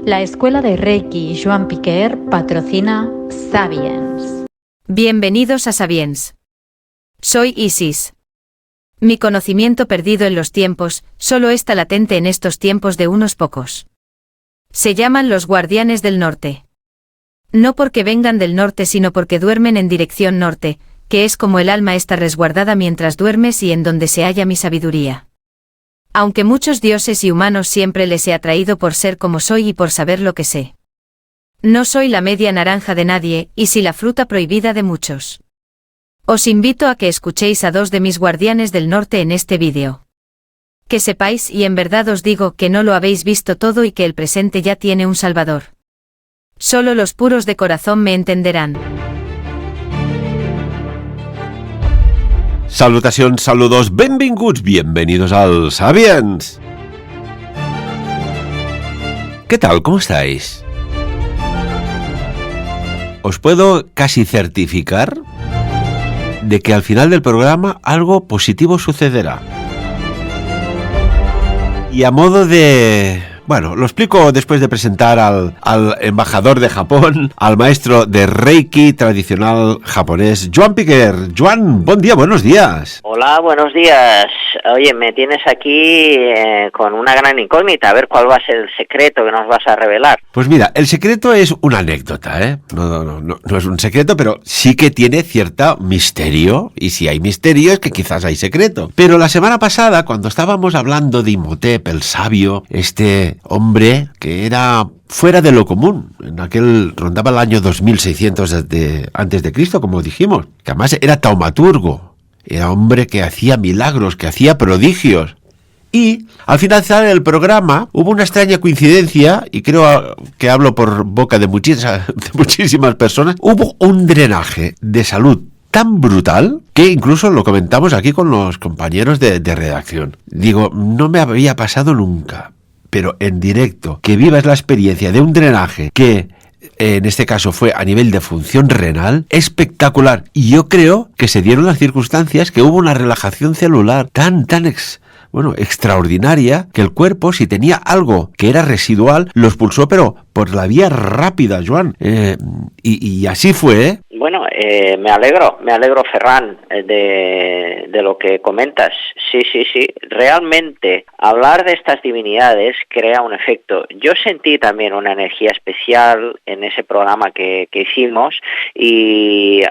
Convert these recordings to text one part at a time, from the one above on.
La Escuela de Reiki Joan Piquer patrocina Sapiens. Bienvenidos a Sapiens. Soy Isis. Mi conocimiento perdido en los tiempos, solo está latente en estos tiempos de unos pocos. Se llaman los guardianes del norte. No porque vengan del norte, sino porque duermen en dirección norte, que es como el alma está resguardada mientras duermes y en donde se halla mi sabiduría. Aunque muchos dioses y humanos siempre les he atraído por ser como soy y por saber lo que sé. No soy la media naranja de nadie, y sí la fruta prohibida de muchos. Os invito a que escuchéis a dos de mis guardianes del norte en este vídeo. Que sepáis, y en verdad os digo, que no lo habéis visto todo y que el presente ya tiene un salvador. Solo los puros de corazón me entenderán. Salutacions, saludos, benvinguts, bienvenidos al Sapiens. ¿Qué tal? ¿Cómo estáis? Os puedo casi certificar de que al final del programa algo positivo sucederá. Y a modo de... Bueno, lo explico después de presentar al embajador de Japón, al maestro de Reiki tradicional japonés, Joan Piquer. Joan, buen día, buenos días. Hola, buenos días. Oye, me tienes aquí con una gran incógnita, a ver cuál va a ser el secreto que nos vas a revelar. Pues mira, el secreto es una anécdota, ¿eh? No es un secreto, pero sí que tiene cierto misterio, y si hay misterio es que quizás hay secreto. Pero la semana pasada, cuando estábamos hablando de Imhotep, el sabio, este hombre que era fuera de lo común, en aquel rondaba el año 2600 antes de Cristo, como dijimos, que además era taumaturgo, era hombre que hacía milagros, que hacía prodigios. Y al finalizar el programa hubo una extraña coincidencia, y creo que hablo por boca de muchísimas personas, hubo un drenaje de salud tan brutal que incluso lo comentamos aquí con los compañeros de redacción. Digo, no me había pasado nunca, pero en directo, que vivas la experiencia de un drenaje que en este caso fue a nivel de función renal, espectacular. Y yo creo que se dieron las circunstancias que hubo una relajación celular tan extraordinaria, que el cuerpo, si tenía algo que era residual, lo expulsó, pero por la vía rápida, Joan. Y así fue, ¿eh? Bueno, me alegro, Ferran, de lo que comentas. Sí, realmente hablar de estas divinidades crea un efecto. Yo sentí también una energía especial en ese programa que hicimos y,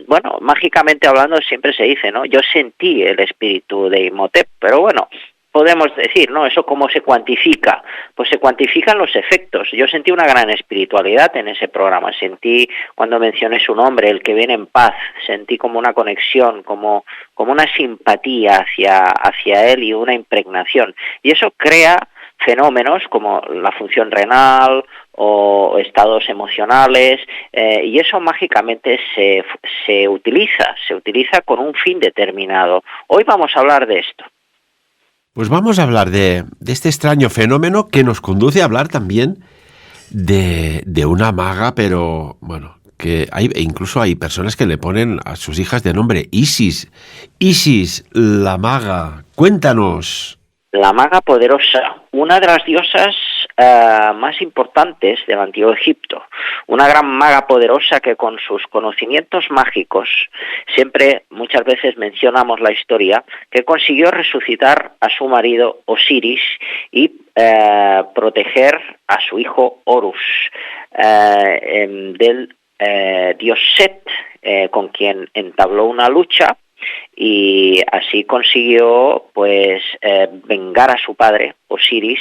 bueno, mágicamente hablando siempre se dice, ¿no? Yo sentí el espíritu de Imhotep, pero bueno, podemos decir, ¿no? ¿Eso cómo se cuantifica? Pues se cuantifican los efectos. Yo sentí una gran espiritualidad en ese programa. Sentí, cuando mencioné su nombre, el que viene en paz, sentí como una conexión, como una simpatía hacia él y una impregnación. Y eso crea fenómenos como la función renal o estados emocionales, y eso mágicamente se utiliza con un fin determinado. Hoy vamos a hablar de esto. Pues vamos a hablar de este extraño fenómeno que nos conduce a hablar también de una maga, pero bueno, que incluso hay personas que le ponen a sus hijas de nombre Isis. Isis, la maga, cuéntanos. La maga poderosa, una de las diosas más importantes del Antiguo Egipto, una gran maga poderosa que con sus conocimientos mágicos, siempre muchas veces mencionamos la historia, que consiguió resucitar a su marido Osiris y proteger a su hijo Horus del dios Set, con quien entabló una lucha, y así consiguió vengar a su padre Osiris,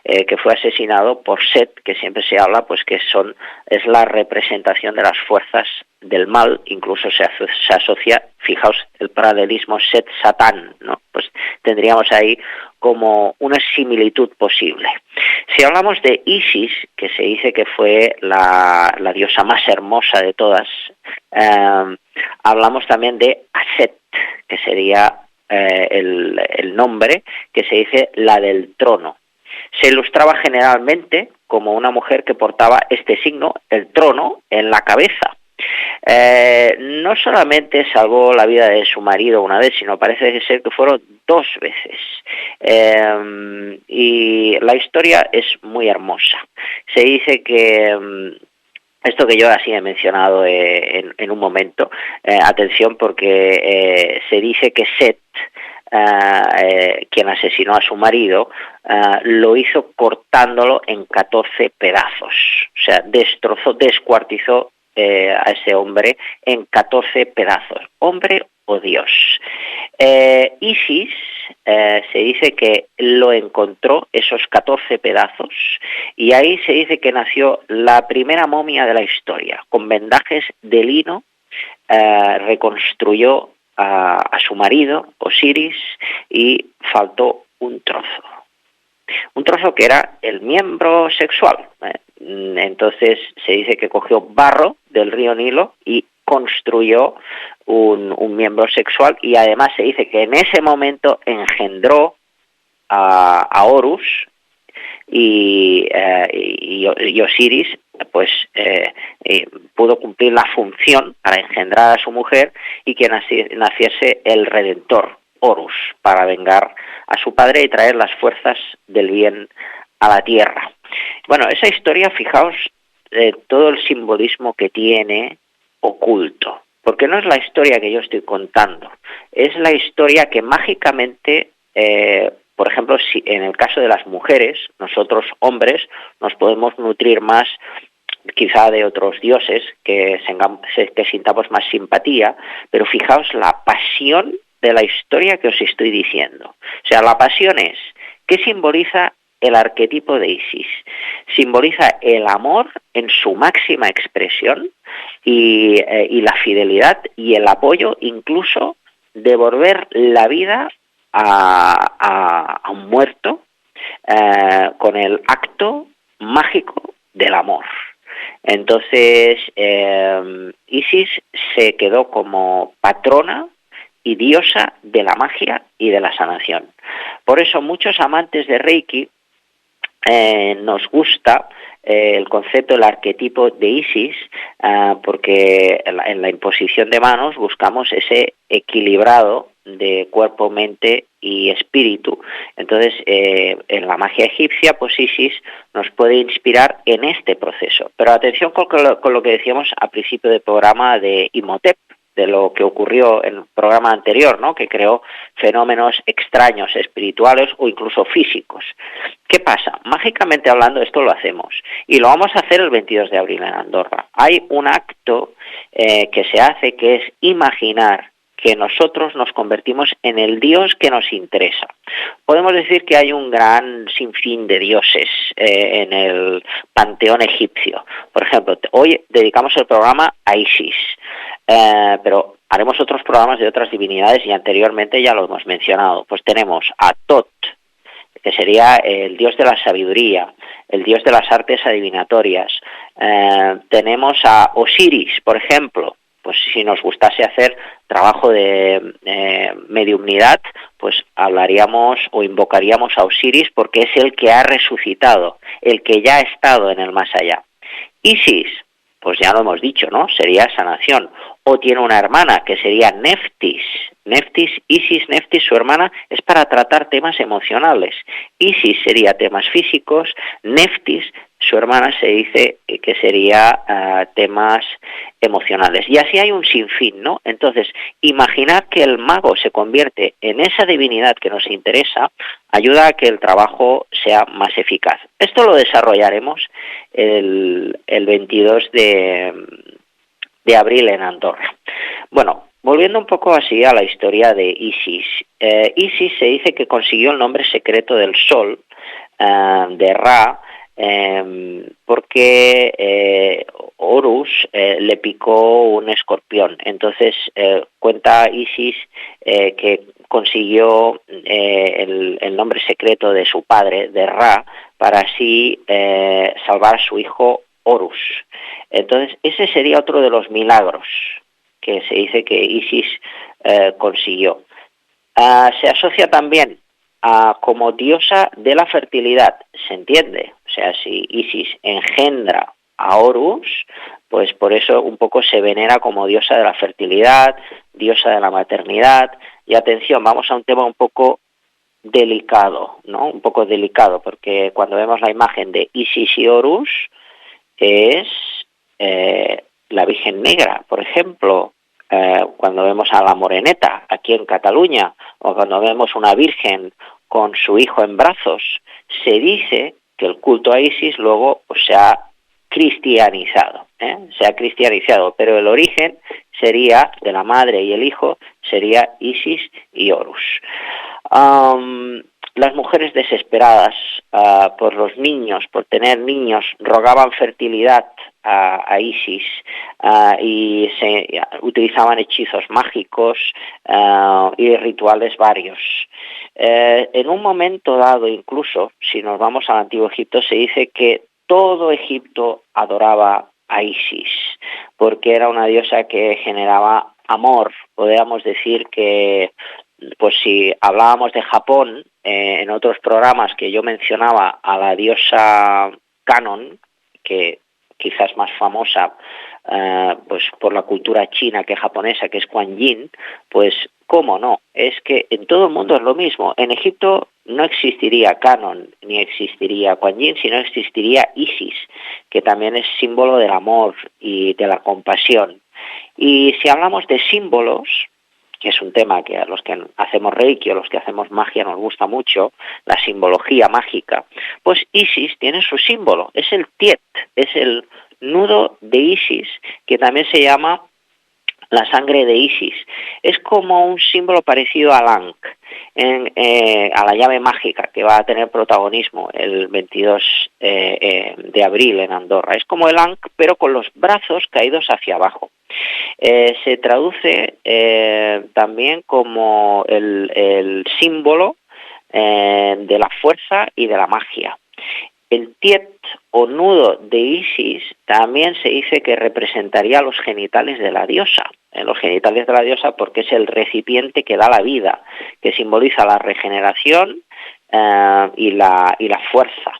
que fue asesinado por Set, que siempre se habla que es la representación de las fuerzas del mal. Incluso se asocia, fijaos, el paralelismo Set-Satán, ¿no? Pues tendríamos ahí como una similitud posible. Si hablamos de Isis, que se dice que fue la diosa más hermosa de todas, hablamos también de Aset, que sería el nombre que se dice la del trono. Se ilustraba generalmente como una mujer que portaba este signo, el trono, en la cabeza. No solamente salvó la vida de su marido una vez, sino parece ser que fueron 2 veces. Y la historia es muy hermosa. Se dice que esto que yo así he mencionado en un momento, atención porque se dice que Set, quien asesinó a su marido, lo hizo cortándolo en 14 pedazos. O sea, descuartizó a ese hombre en 14 pedazos. Hombre o Dios. Isis se dice que lo encontró, esos 14 pedazos, y ahí se dice que nació la primera momia de la historia. Con vendajes de lino reconstruyó a su marido, Osiris, y faltó un trozo. Un trozo que era el miembro sexual. Entonces se dice que cogió barro del río Nilo y construyó un miembro sexual, y además se dice que en ese momento engendró a Horus, y Osiris pues pudo cumplir la función para engendrar a su mujer y que naciese el Redentor, Horus, para vengar a su padre y traer las fuerzas del bien a la tierra. Bueno, esa historia, fijaos, todo el simbolismo que tiene oculto, porque no es la historia que yo estoy contando, es la historia que mágicamente, por ejemplo, si en el caso de las mujeres, nosotros hombres nos podemos nutrir más quizá de otros dioses, que sintamos más simpatía, pero fijaos la pasión de la historia que os estoy diciendo. O sea, la pasión es, ¿qué simboliza el arquetipo de Isis? Simboliza el amor en su máxima expresión y la fidelidad y el apoyo, incluso devolver la vida a un muerto con el acto mágico del amor. Entonces, Isis se quedó como patrona y diosa de la magia y de la sanación. Por eso muchos amantes de Reiki nos gusta el concepto, el arquetipo de Isis, porque en la imposición de manos buscamos ese equilibrado de cuerpo, mente y espíritu. Entonces, en la magia egipcia, pues Isis nos puede inspirar en este proceso. Pero atención con lo que decíamos al principio del programa de Imhotep, de lo que ocurrió en el programa anterior, ¿no?, que creó fenómenos extraños, espirituales o incluso físicos. ¿Qué pasa? Mágicamente hablando, esto lo hacemos, y lo vamos a hacer el 22 de abril en Andorra. Hay un acto que se hace, que es imaginar que nosotros nos convertimos en el dios que nos interesa. Podemos decir que hay un gran sinfín de dioses en el panteón egipcio. Por ejemplo, hoy dedicamos el programa a Isis, pero haremos otros programas de otras divinidades y anteriormente ya lo hemos mencionado. Pues tenemos a Tot, que sería el dios de la sabiduría, el dios de las artes adivinatorias. Tenemos a Osiris, por ejemplo. Pues si nos gustase hacer trabajo de mediumnidad, pues hablaríamos o invocaríamos a Osiris, porque es el que ha resucitado, el que ya ha estado en el más allá. Isis, pues ya lo hemos dicho, ¿no?, sería sanación. O tiene una hermana que sería Neftis. Isis, Neftis, su hermana, es para tratar temas emocionales. Isis sería temas físicos, Neftis, su hermana, se dice que sería temas emocionales. Y así hay un sinfín, ¿no? Entonces, imaginar que el mago se convierte en esa divinidad que nos interesa ayuda a que el trabajo sea más eficaz. Esto lo desarrollaremos el 22 de abril en Andorra. Bueno, volviendo un poco así a la historia de Isis. Isis se dice que consiguió el nombre secreto del sol, de Ra, porque Horus le picó un escorpión. Entonces cuenta Isis que consiguió el nombre secreto de su padre, de Ra, para así salvar a su hijo Horus. Entonces ese sería otro de los milagros que se dice que Isis consiguió. Se asocia también como diosa de la fertilidad, ¿se entiende? O sea, si Isis engendra a Horus, pues por eso un poco se venera como diosa de la fertilidad, diosa de la maternidad. Y atención, vamos a un tema un poco delicado, ¿no? Un poco delicado, porque cuando vemos la imagen de Isis y Horus es la Virgen Negra, por ejemplo, cuando vemos a la Moreneta aquí en Cataluña, o cuando vemos una Virgen con su hijo en brazos, se dice que el culto a Isis luego se ha cristianizado, pero el origen sería de la madre y el hijo, sería Isis y Horus. Las mujeres desesperadas por los niños, por tener niños, rogaban fertilidad a Isis y utilizaban hechizos mágicos y rituales varios. En un momento dado, incluso, si nos vamos al Antiguo Egipto, se dice que todo Egipto adoraba a Isis, porque era una diosa que generaba amor. Podríamos decir que, pues si hablábamos de Japón, en otros programas que yo mencionaba a la diosa Kanon, que quizás más famosa pues por la cultura china que japonesa, que es Kuan Yin, pues cómo no, es que en todo el mundo es lo mismo. En Egipto no existiría Kanon ni existiría Kuan Yin, sino existiría Isis, que también es símbolo del amor y de la compasión. Y si hablamos de símbolos, que es un tema que a los que hacemos Reiki o los que hacemos magia nos gusta mucho, la simbología mágica, pues Isis tiene su símbolo, es el Tiet, es el nudo de Isis, que también se llama la sangre de Isis. Es como un símbolo parecido al Ankh, a la llave mágica que va a tener protagonismo el 22 de abril en Andorra. Es como el Ankh, pero con los brazos caídos hacia abajo. Se traduce también como el símbolo de la fuerza y de la magia. El Tiet o nudo de Isis también se dice que representaría los genitales de la diosa. Los genitales de la diosa porque es el recipiente que da la vida, que simboliza la regeneración y la fuerza.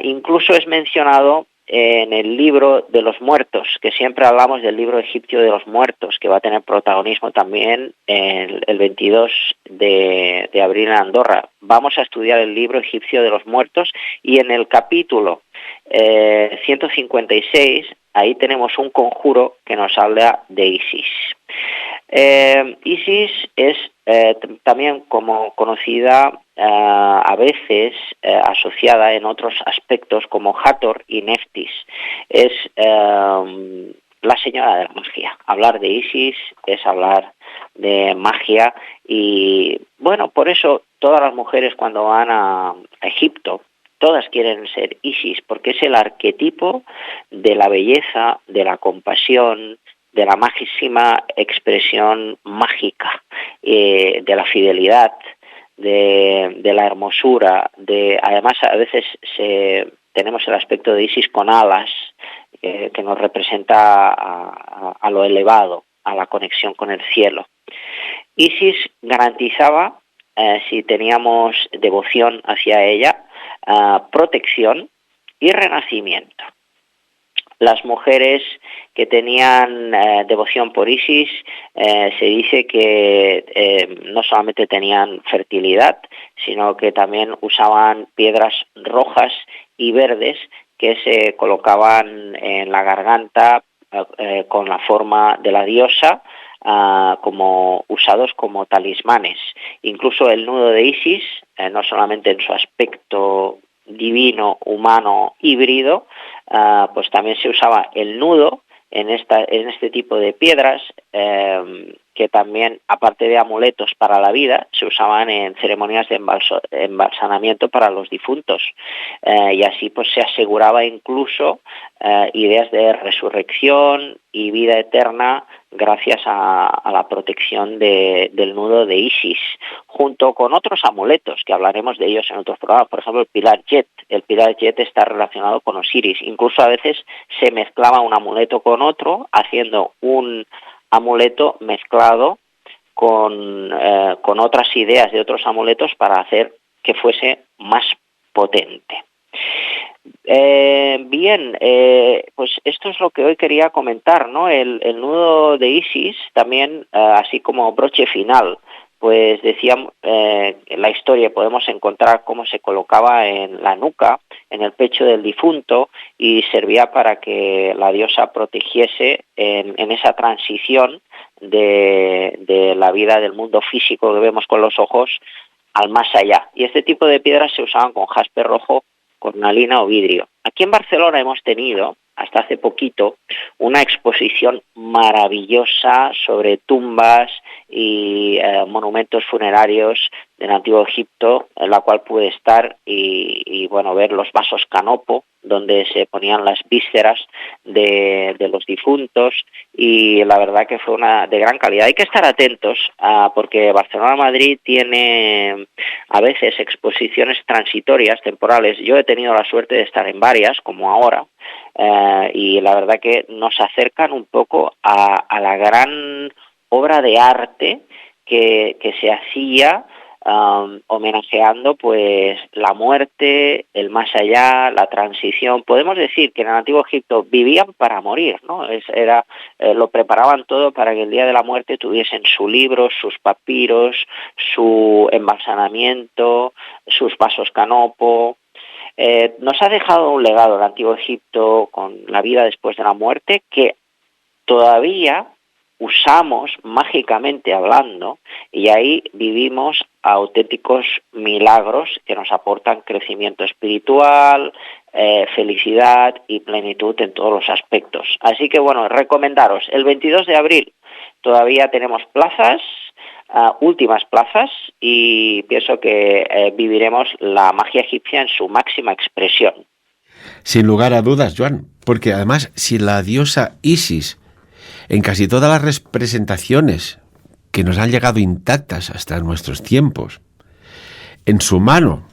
Incluso es mencionado en el libro de los muertos, que siempre hablamos del libro egipcio de los muertos, que va a tener protagonismo también el 22 de abril en Andorra. Vamos a estudiar el libro egipcio de los muertos y en el capítulo 156, ahí tenemos un conjuro que nos habla de Isis. Isis es también como conocida a veces asociada en otros aspectos como Hathor y Neftis. Es la señora de la magia. Hablar de Isis es hablar de magia y bueno, por eso todas las mujeres cuando van a Egipto, todas quieren ser Isis porque es el arquetipo de la belleza, de la compasión, de la máxima expresión mágica, de la fidelidad, de la hermosura, además a veces tenemos el aspecto de Isis con alas, que nos representa a lo elevado, a la conexión con el cielo. Isis garantizaba, si teníamos devoción hacia ella, protección y renacimiento. Las mujeres que tenían devoción por Isis se dice que no solamente tenían fertilidad, sino que también usaban piedras rojas y verdes que se colocaban en la garganta con la forma de la diosa, como usados como talismanes. Incluso el nudo de Isis, no solamente en su aspecto divino, humano, híbrido, pues también se usaba el nudo en este tipo de piedras, que también, aparte de amuletos para la vida, se usaban en ceremonias de embalsamamiento para los difuntos, y así pues se aseguraba incluso ideas de resurrección y vida eterna gracias a la protección del nudo de Isis, junto con otros amuletos, que hablaremos de ellos en otros programas. Por ejemplo, el pilar Jet. El pilar Jet está relacionado con Osiris. Incluso a veces se mezclaba un amuleto con otro, haciendo un amuleto mezclado con otras ideas de otros amuletos para hacer que fuese más potente. Pues esto es lo que hoy quería comentar, ¿no? El nudo de Isis también, así como broche final, pues decíamos la historia, podemos encontrar cómo se colocaba en la nuca, en el pecho del difunto, y servía para que la diosa protegiese en esa transición de la vida del mundo físico que vemos con los ojos al más allá. Y este tipo de piedras se usaban con jaspe rojo, cornalina o vidrio. Aquí en Barcelona hemos tenido, hasta hace poquito, una exposición maravillosa sobre tumbas y monumentos funerarios del Antiguo Egipto, en la cual pude estar y bueno, ver los vasos canopo, donde se ponían las vísceras de los difuntos, y la verdad que fue una de gran calidad. Hay que estar atentos porque Barcelona-Madrid tiene a veces exposiciones transitorias, temporales. Yo he tenido la suerte de estar en varias, como ahora, y la verdad que nos acercan un poco a la gran obra de arte que se hacía homenajeando pues la muerte, el más allá, la transición. Podemos decir que en el Antiguo Egipto vivían para morir, ¿no? Lo preparaban todo para que el día de la muerte tuviesen su libro, sus papiros, su embalsamamiento, sus vasos canopo. Nos ha dejado un legado el Antiguo Egipto con la vida después de la muerte que todavía usamos mágicamente hablando, y ahí vivimos auténticos milagros que nos aportan crecimiento espiritual, felicidad y plenitud en todos los aspectos. Así que bueno, recomendaros, el 22 de abril todavía tenemos plazas, últimas plazas, y pienso que viviremos la magia egipcia en su máxima expresión. Sin lugar a dudas, Joan, porque además si la diosa Isis, en casi todas las representaciones que nos han llegado intactas hasta nuestros tiempos, en su mano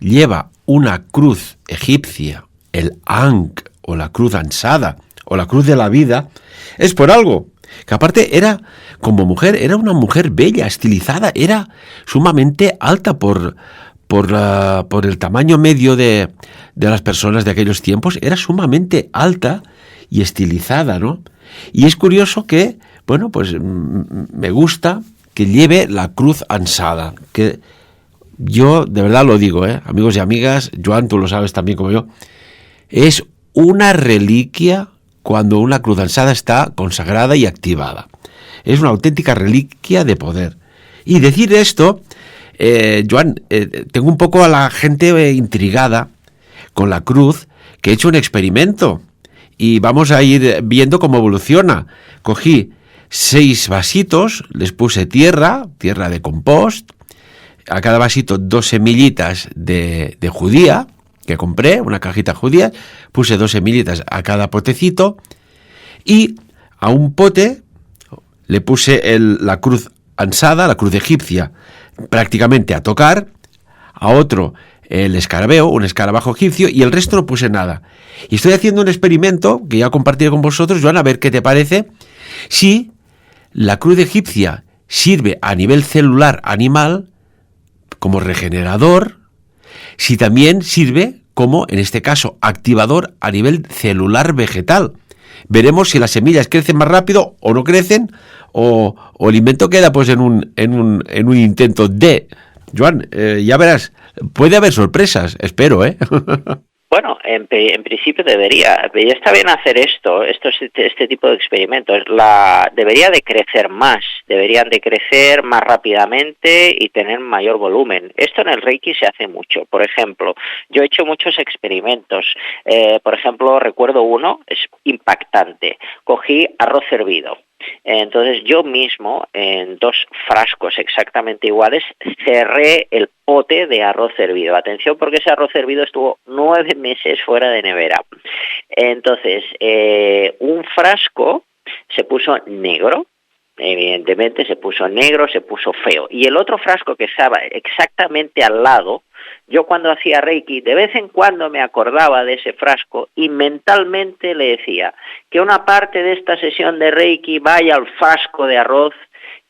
lleva una cruz egipcia, el Ankh, o la cruz ansada, o la cruz de la vida, es por algo. Que aparte era, como mujer, era una mujer bella, estilizada, era sumamente alta por el tamaño medio de las personas de aquellos tiempos, era sumamente alta y estilizada, ¿no? Y es curioso que, bueno, pues me gusta que lleve la cruz ansada, que yo de verdad lo digo, amigos y amigas, Joan, tú lo sabes también como yo, es una reliquia cuando una cruz ansada está consagrada y activada. Es una auténtica reliquia de poder. Y decir esto, Joan, tengo un poco a la gente intrigada con la cruz, que he hecho un experimento y vamos a ir viendo cómo evoluciona. Cogí 6 vasitos, les puse tierra de compost, a cada vasito 2 semillitas de judía, que compré, una cajita judía, puse 2 semillitas a cada potecito, y a un pote le puse la cruz ansada, la cruz egipcia, prácticamente a tocar, a otro el escarabeo, un escarabajo egipcio, y el resto no puse nada. Y estoy haciendo un experimento que ya compartiré con vosotros, Joan, a ver qué te parece, si la cruz egipcia sirve a nivel celular animal como regenerador, si también sirve como, en este caso, activador a nivel celular vegetal. Veremos si las semillas crecen más rápido o no crecen, o el invento queda pues en un intento de... Joan, ya verás, puede haber sorpresas, espero, ¿eh? Bueno, en principio debería. Ya está bien hacer este tipo de experimentos. Debería de crecer más, deberían de crecer más rápidamente y tener mayor volumen. Esto en el Reiki se hace mucho. Por ejemplo, yo he hecho muchos experimentos. Por ejemplo, recuerdo uno, es impactante. Cogí arroz hervido. Entonces yo mismo, en 2 frascos exactamente iguales, cerré el pote de arroz hervido. Atención, porque ese arroz hervido estuvo 9 meses fuera de nevera. Entonces, un frasco se puso negro, evidentemente se puso negro, se puso feo. Y el otro frasco que estaba exactamente al lado, yo cuando hacía Reiki, de vez en cuando me acordaba de ese frasco y mentalmente le decía que una parte de esta sesión de Reiki vaya al frasco de arroz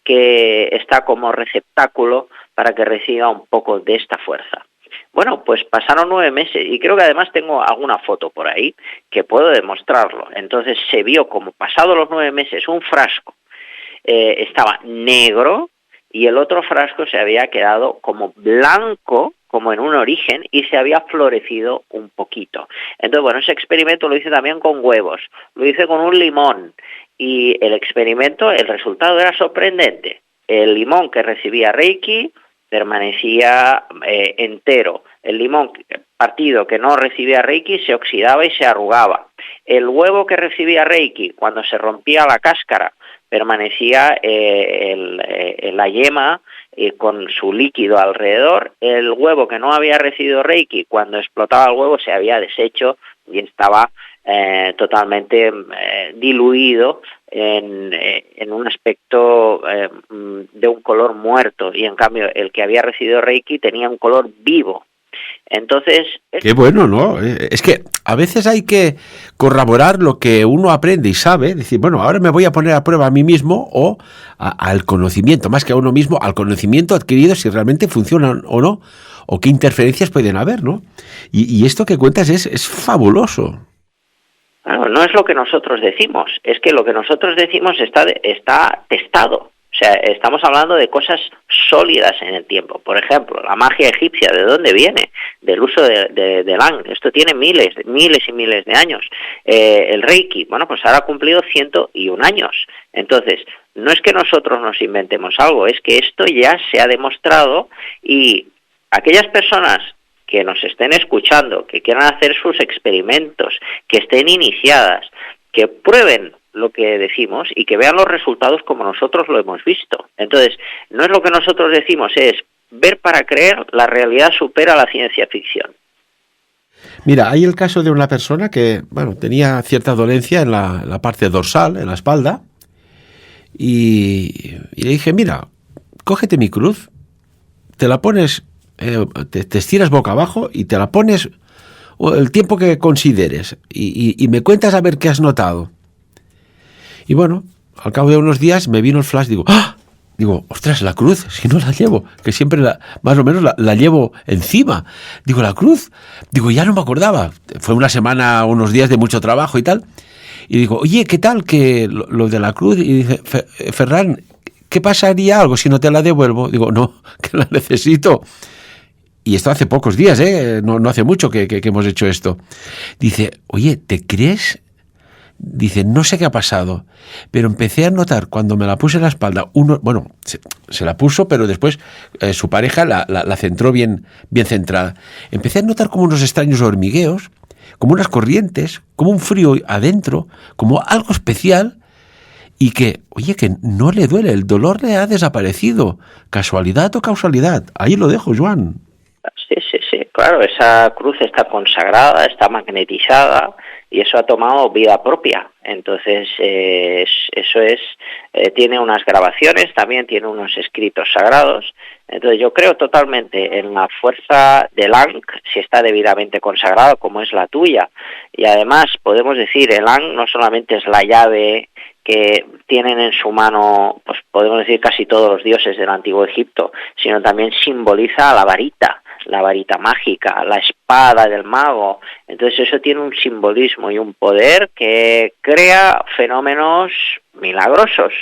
que está como receptáculo para que reciba un poco de esta fuerza. Bueno, pues pasaron 9 meses y creo que además tengo alguna foto por ahí que puedo demostrarlo. Entonces se vio como pasados los 9 meses un frasco estaba negro y el otro frasco se había quedado como blanco, como en un origen, y se había florecido un poquito. Entonces, bueno, ese experimento lo hice también con huevos, lo hice con un limón, y el experimento, el resultado era sorprendente. El limón que recibía Reiki permanecía entero. El limón partido que no recibía Reiki se oxidaba y se arrugaba. El huevo que recibía Reiki, cuando se rompía la cáscara, permanecía la yema con su líquido alrededor. El huevo que no había recibido Reiki, cuando explotaba el huevo, se había deshecho y estaba totalmente diluido en un aspecto de un color muerto, y en cambio el que había recibido Reiki tenía un color vivo. Entonces... Qué bueno, ¿no? Es que a veces hay que corroborar lo que uno aprende y sabe, decir, bueno, ahora me voy a poner a prueba a mí mismo o al conocimiento, más que a uno mismo, al conocimiento adquirido, si realmente funcionan o no, o qué interferencias pueden haber, ¿no? Y esto que cuentas es fabuloso. Bueno, no es lo que nosotros decimos, es que lo que nosotros decimos está testado. O sea, estamos hablando de cosas sólidas en el tiempo. Por ejemplo, la magia egipcia, ¿de dónde viene? Del uso de Lang. Esto tiene miles y miles de años. El Reiki, bueno, pues ahora ha cumplido 101 años. Entonces, no es que nosotros nos inventemos algo, es que esto ya se ha demostrado, y aquellas personas que nos estén escuchando, que quieran hacer sus experimentos, que estén iniciadas, que prueben lo que decimos y que vean los resultados como nosotros lo hemos visto. Entonces, no es lo que nosotros decimos, es ver para creer, la realidad supera la ciencia ficción. Mira, hay el caso de una persona que, bueno, tenía cierta dolencia en la parte dorsal, en la espalda, y le dije, mira, cógete mi cruz, te la pones, te estiras boca abajo y te la pones el tiempo que consideres y me cuentas a ver qué has notado. Y bueno, al cabo de unos días me vino el flash, digo, ¡ah! Digo, ostras, la cruz, si no la llevo, que siempre más o menos la llevo encima. Digo, la cruz, digo, ya no me acordaba. Fue una semana, unos días de mucho trabajo y tal. Y digo, oye, ¿qué tal que lo de la cruz? Y dice, Ferran, ¿qué pasaría algo si no te la devuelvo? Digo, no, que la necesito. Y esto hace pocos días, no hace mucho que hemos hecho esto. Dice, oye, ¿te crees? Dice, no sé qué ha pasado, pero empecé a notar cuando me la puse en la espalda, se la puso, pero después su pareja la centró bien centrada. Empecé a notar como unos extraños hormigueos, como unas corrientes, como un frío adentro, como algo especial, y que, oye, que no le duele, el dolor le ha desaparecido. ¿Casualidad o causalidad? Ahí lo dejo, Joan. Sí, claro, esa cruz está consagrada, está magnetizada, y eso ha tomado vida propia. Entonces, eso tiene unas grabaciones, también tiene unos escritos sagrados. Entonces, yo creo totalmente en la fuerza del Lang, si está debidamente consagrado, como es la tuya. Y además, podemos decir, el Lang no solamente es la llave que tienen en su mano, pues podemos decir casi todos los dioses del Antiguo Egipto, sino también simboliza la varita mágica, la espada del mago. Entonces eso tiene un simbolismo y un poder que crea fenómenos milagrosos,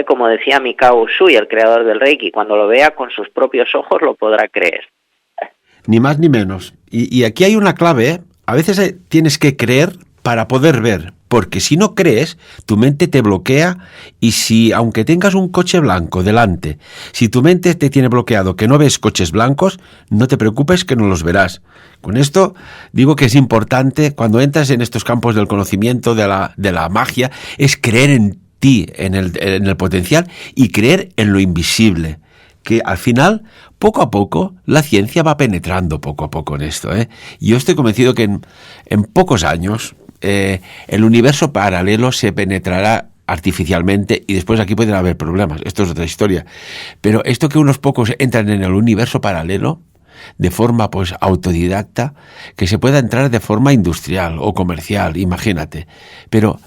como decía Mikao Usui, el creador del Reiki, cuando lo vea con sus propios ojos lo podrá creer. Ni más ni menos. Y aquí hay una clave, a veces tienes que creer para poder ver, porque si no crees, tu mente te bloquea, y si, aunque tengas un coche blanco delante, si tu mente te tiene bloqueado que no ves coches blancos, no te preocupes que no los verás. Con esto digo que es importante, cuando entras en estos campos del conocimiento, de la magia, es creer en ti, en el potencial, y creer en lo invisible, que al final, poco a poco, la ciencia va penetrando poco a poco en esto. Yo estoy convencido que en pocos años el universo paralelo se penetrará artificialmente, y después aquí pueden haber problemas, esto es otra historia, pero esto que unos pocos entran en el universo paralelo de forma pues autodidacta, que se pueda entrar de forma industrial o comercial, imagínate, pero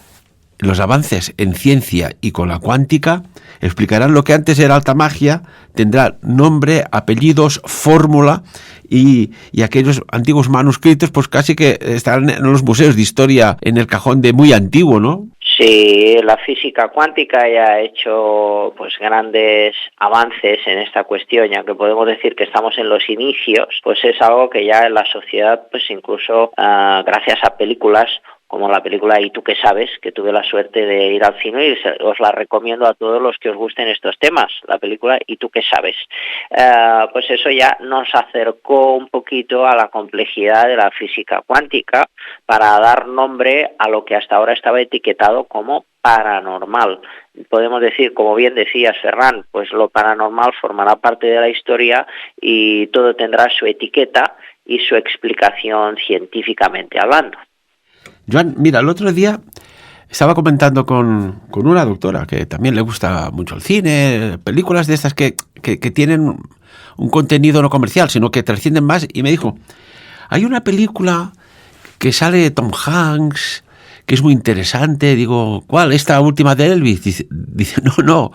los avances en ciencia y con la cuántica explicarán lo que antes era alta magia, tendrá nombre, apellidos, fórmula, y aquellos antiguos manuscritos pues casi que estarán en los museos de historia en el cajón de muy antiguo, ¿no? Sí, la física cuántica ya ha hecho pues grandes avances en esta cuestión, ya que podemos decir que estamos en los inicios, pues es algo que ya en la sociedad, pues incluso gracias a películas como la película ¿Y tú qué sabes?, que tuve la suerte de ir al cine y os la recomiendo a todos los que os gusten estos temas, la película ¿Y tú qué sabes?, pues eso ya nos acercó un poquito a la complejidad de la física cuántica para dar nombre a lo que hasta ahora estaba etiquetado como paranormal. Podemos decir, como bien decías, Ferran, pues lo paranormal formará parte de la historia y todo tendrá su etiqueta y su explicación científicamente hablando. Joan, mira, el otro día estaba comentando con una doctora que también le gusta mucho el cine, películas de estas que tienen un contenido no comercial, sino que trascienden más, y me dijo, hay una película que sale Tom Hanks, que es muy interesante. Digo, ¿cuál? ¿Esta última de Elvis? Dice, no.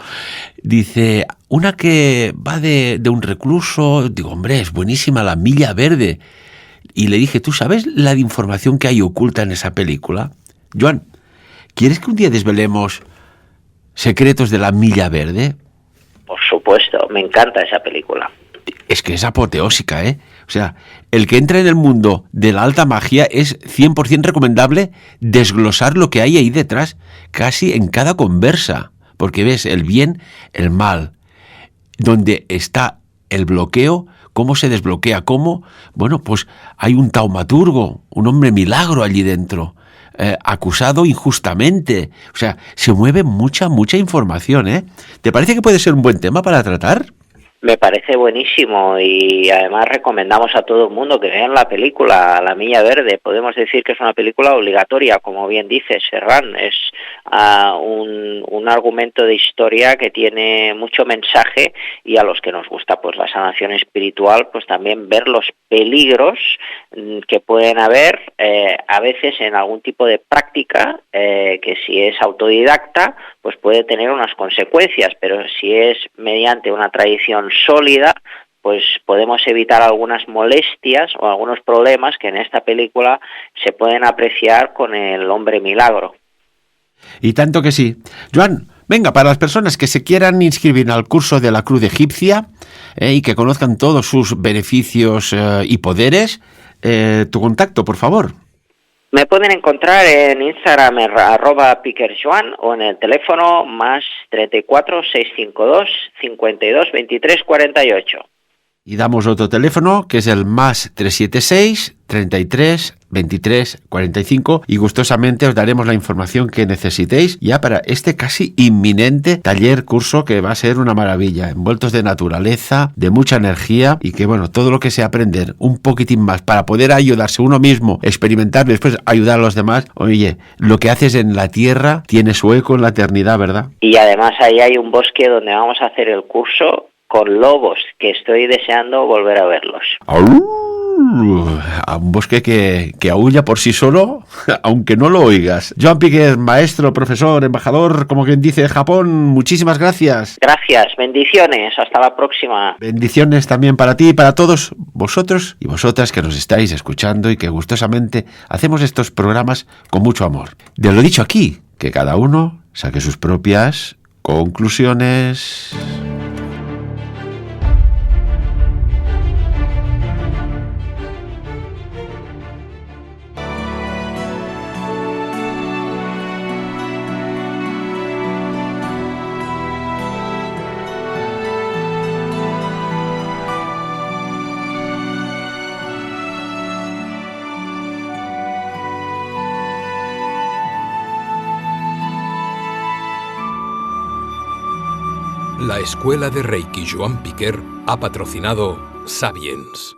Dice, una que va de un recluso. Digo, hombre, es buenísima, La Milla Verde. Y le dije, ¿tú sabes la de información que hay oculta en esa película? Joan, ¿quieres que un día desvelemos secretos de La Milla Verde? Por supuesto, me encanta esa película. Es que es apoteósica, ¿eh? O sea, el que entra en el mundo de la alta magia es 100% recomendable desglosar lo que hay ahí detrás, casi en cada conversa, porque ves el bien, el mal, donde está el bloqueo, cómo se desbloquea, cómo, bueno, pues hay un taumaturgo, un hombre milagro allí dentro, acusado injustamente. O sea, se mueve mucha información, ¿eh? ¿Te parece que puede ser un buen tema para tratar? Me parece buenísimo y además recomendamos a todo el mundo que vean la película La Milla Verde. Podemos decir que es una película obligatoria, como bien dice Ferran. Es un argumento de historia que tiene mucho mensaje, y a los que nos gusta pues la sanación espiritual, pues también ver los peligros que pueden haber a veces en algún tipo de práctica, que si es autodidacta pues puede tener unas consecuencias, pero si es mediante una tradición sólida, pues podemos evitar algunas molestias o algunos problemas que en esta película se pueden apreciar con el hombre milagro. Y tanto que sí. Joan, venga, para las personas que se quieran inscribir al curso de la Cruz Egipcia y que conozcan todos sus beneficios y poderes, tu contacto, por favor. Me pueden encontrar en Instagram @piquerjoan o en el teléfono más 34 652 52 23 48. Y damos otro teléfono, que es el más 376 33 23 45, y gustosamente os daremos la información que necesitéis ya para este casi inminente taller curso, que va a ser una maravilla, envueltos de naturaleza, de mucha energía, y que bueno, todo lo que sea aprender un poquitín más para poder ayudarse uno mismo, experimentar y después ayudar a los demás. Oye, lo que haces en la tierra tiene su eco en la eternidad, ¿verdad? Y además ahí hay un bosque donde vamos a hacer el curso con lobos, que estoy deseando volver a verlos. A un bosque que aúlla por sí solo, aunque no lo oigas. Joan Piquer, maestro, profesor, embajador, como quien dice, de Japón, muchísimas gracias. Gracias, bendiciones, hasta la próxima. Bendiciones también para ti y para todos vosotros y vosotras que nos estáis escuchando y que gustosamente hacemos estos programas con mucho amor. De lo dicho aquí, que cada uno saque sus propias conclusiones. La Escuela de Reiki Joan Piquer ha patrocinado Sapiens.